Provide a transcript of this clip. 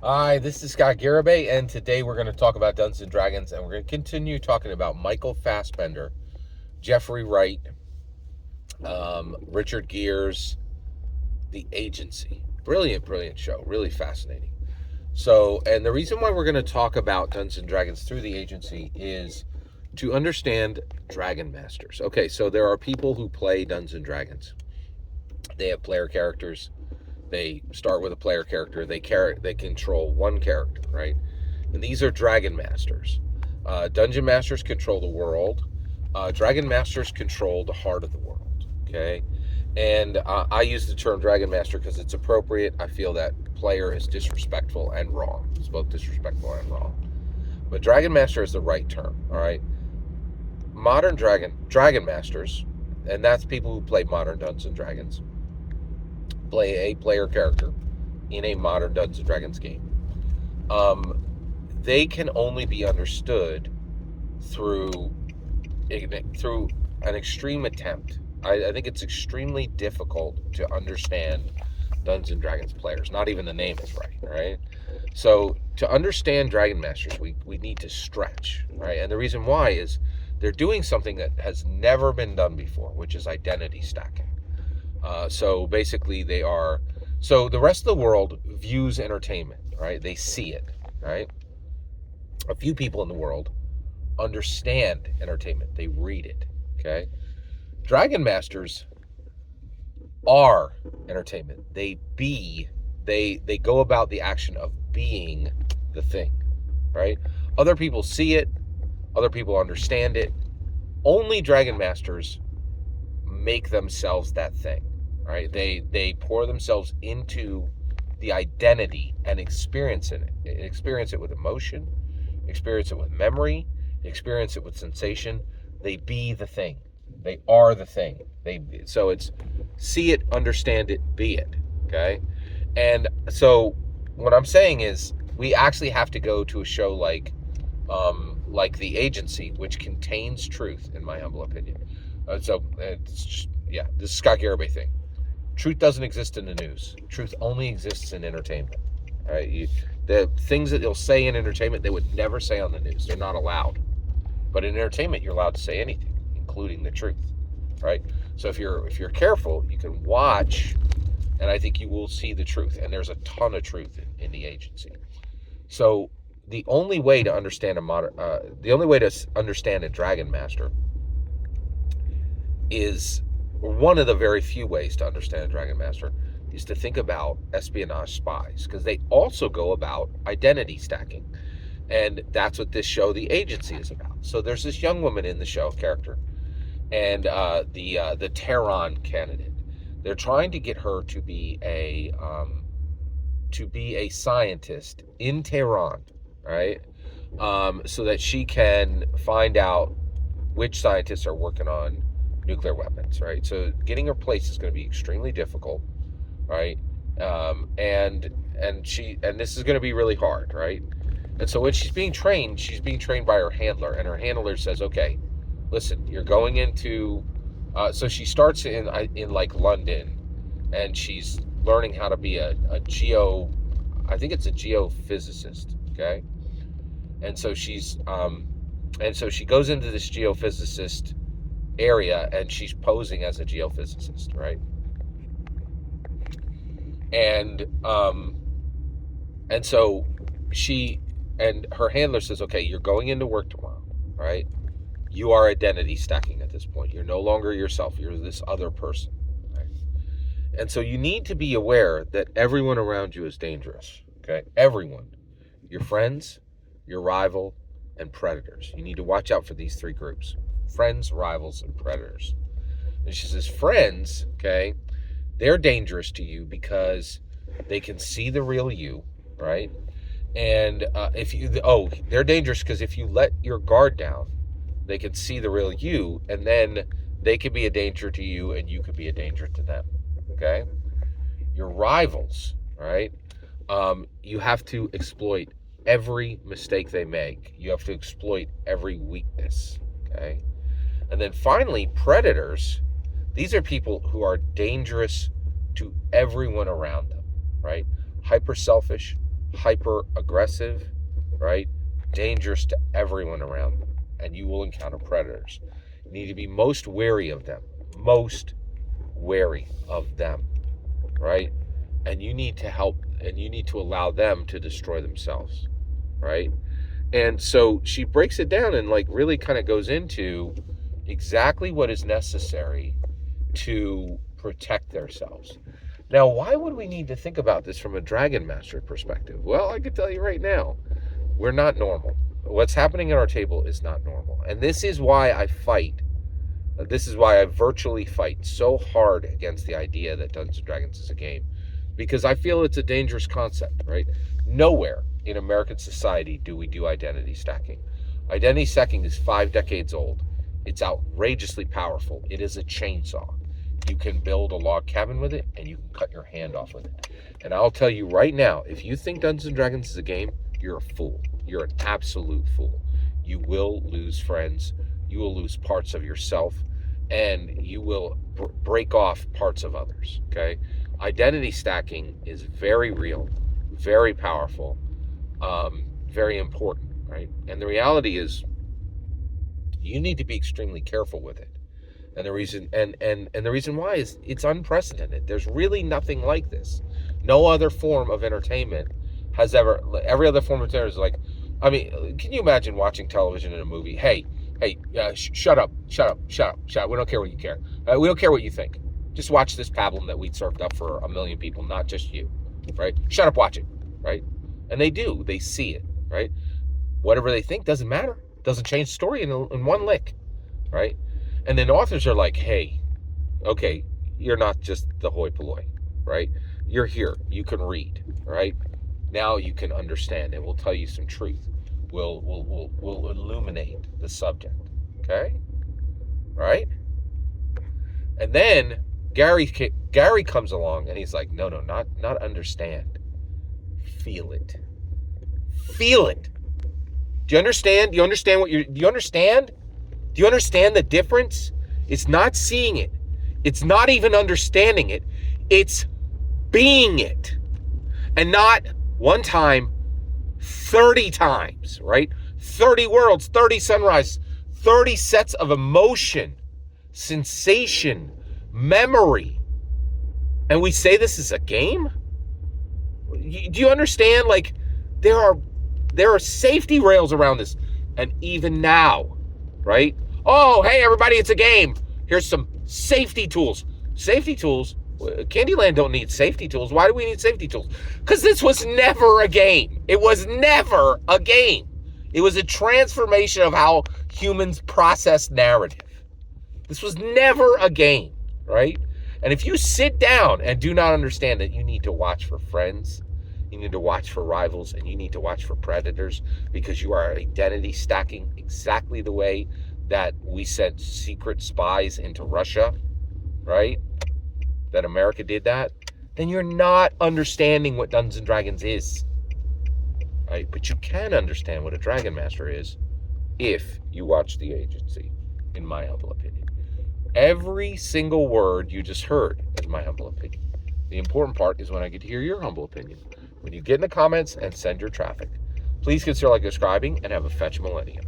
Hi, this is Scott Garibay, and today we're going to talk about Dungeons and Dragons, and we're going to continue talking about Michael Fassbender, Jeffrey Wright, Richard Gere's The Agency. Brilliant, brilliant show. Really fascinating. And the reason why we're going to talk about Dungeons and Dragons through The Agency is to understand Dragon Masters. Okay, so there are people who play Dungeons and Dragons. They have player characters. They start with a player character. They control one character, right? And these are Dragon Masters. Dungeon Masters control the world. Dragon Masters control the heart of the world. Okay, and I use the term Dragon Master because it's appropriate. I feel that player is disrespectful and wrong. It's both disrespectful and wrong. But Dragon Master is the right term. All right. Modern Dragon Masters, and that's people who play modern Dungeons and Dragons, play a player character in a modern Dungeons and Dragons game. They can only be understood through an extreme attempt. I think it's extremely difficult to understand Dungeons and Dragons players. Not even the name is right, right? So to understand Dragon Masters, we need to stretch, right? And the reason why is they're doing something that has never been done before, which is identity stacking. So basically, so the rest of the world views entertainment, right? They see it, right? A few people in the world understand entertainment. They read it, okay? Dragon Masters are entertainment. They go about the action of being the thing, right? Other people see it, other people understand it. Only Dragon Masters make themselves that thing, right? They pour themselves into the identity and experience it with emotion, experience it with memory, experience it with sensation. They be the thing. They are the thing. So it's see it, understand it, be it. Okay? And so what I'm saying is we actually have to go to a show like The Agency, which contains truth, in my humble opinion. This is Scott Garibay thing. Truth doesn't exist in the news. Truth only exists in entertainment. All right? The things that they'll say in entertainment, they would never say on the news. They're not allowed. But in entertainment, you're allowed to say anything, including the truth, right? So if you're careful, you can watch, and I think you will see the truth. And there's a ton of truth in The Agency. So the only way to understand a Dragon Master is, one of the very few ways to understand a Dragon Master is to think about espionage spies, because they also go about identity stacking. And that's what this show, The Agency, is about. So there's this young woman in the show character, and the Tehran candidate. They're trying to get her to be a scientist in Tehran, right? So that she can find out which scientists are working on nuclear weapons, right? So getting her place is going to be extremely difficult, right? And this is going to be really hard, right? And so when she's being trained by her handler, and her handler says, "Okay, listen, you're going into." So she starts in like London, and she's learning how to be I think it's a geophysicist, okay? And so she goes into this geophysicist area, and she's posing as a geophysicist, right? And so her handler says, "Okay, you're going into work tomorrow, right? You are identity stacking at this point. You're no longer yourself. You're this other person, right? And so you need to be aware that everyone around you is dangerous, okay? Everyone. Your friends, your rival, and predators. You need to watch out for these three groups: friends, rivals, and predators." And she says, friends, okay, they're dangerous to you because they can see the real you, right? And they're dangerous because if you let your guard down, they can see the real you, and then they could be a danger to you, and you could be a danger to them. Okay? Your rivals, right? You have to exploit every mistake they make. You have to exploit every weakness. Okay? And then finally, predators. These are people who are dangerous to everyone around them, right? Hyper selfish, hyper aggressive, right? Dangerous to everyone around them, and you will encounter predators. You need to be most wary of them, right? And you need to help, and you need to allow them to destroy themselves, right? And so she breaks it down and like really kind of goes into exactly what is necessary to protect themselves. Now, why would we need to think about this from a Dragon Master perspective? Well, I can tell you right now, we're not normal. What's happening at our table is not normal. And this is why I fight. This is why I virtually fight so hard against the idea that Dungeons & Dragons is a game. Because I feel it's a dangerous concept, right? Nowhere in American society do we do identity stacking. Identity stacking is 5 decades old. It's outrageously powerful. It is a chainsaw. You can build a log cabin with it, and you can cut your hand off with it. And I'll tell you right now, if you think Dungeons & Dragons is a game, you're a fool. You're an absolute fool. You will lose friends. You will lose parts of yourself, and you will break off parts of others, okay? Identity stacking is very real, very powerful, very important, right? And the reality is you need to be extremely careful with it. And the reason the reason why is it's unprecedented. There's really nothing like this. No other form of entertainment has every other form of entertainment is like, I mean, can you imagine watching television and a movie? Hey, shut up. We don't care what you care. We don't care what you think. Just watch this pablum that we served up for 1 million people, not just you, right? Shut up, watch it, right? And they do. They see it, right? Whatever they think doesn't matter. Doesn't change the story in one lick, right? And then authors are like, hey, okay, you're not just the hoi polloi, right? You're here. You can read, right? Now you can understand, and we'll tell you some truth. We'll illuminate the subject, okay? Right? And then Gary comes along, and he's like, no, not understand. Feel it. Feel it. Do you understand? Do you understand Do you understand the difference? It's not seeing it. It's not even understanding it. It's being it. And not one time, 30 times, right? 30 worlds, 30 sunrises, 30 sets of emotion, sensation, memory. And we say this is a game? Do you understand? Like, there are safety rails around this. And even now, right? Oh, hey, everybody, it's a game. Here's some safety tools. Safety tools? Candyland don't need safety tools. Why do we need safety tools? Because this was never a game. It was never a game. It was a transformation of how humans process narrative. This was never a game, right? And if you sit down and do not understand that you need to watch for friends, you need to watch for rivals, and you need to watch for predators, because you are identity stacking exactly the way that we sent secret spies into Russia, right? That America did that, then you're not understanding what Dungeons & Dragons is, right? But you can understand what a Dragon Master is if you watch The Agency, in my humble opinion. Every single word you just heard is my humble opinion. The important part is when I get to hear your humble opinion. When you get in the comments and send your traffic. Please consider like subscribing and have a fetch millennium.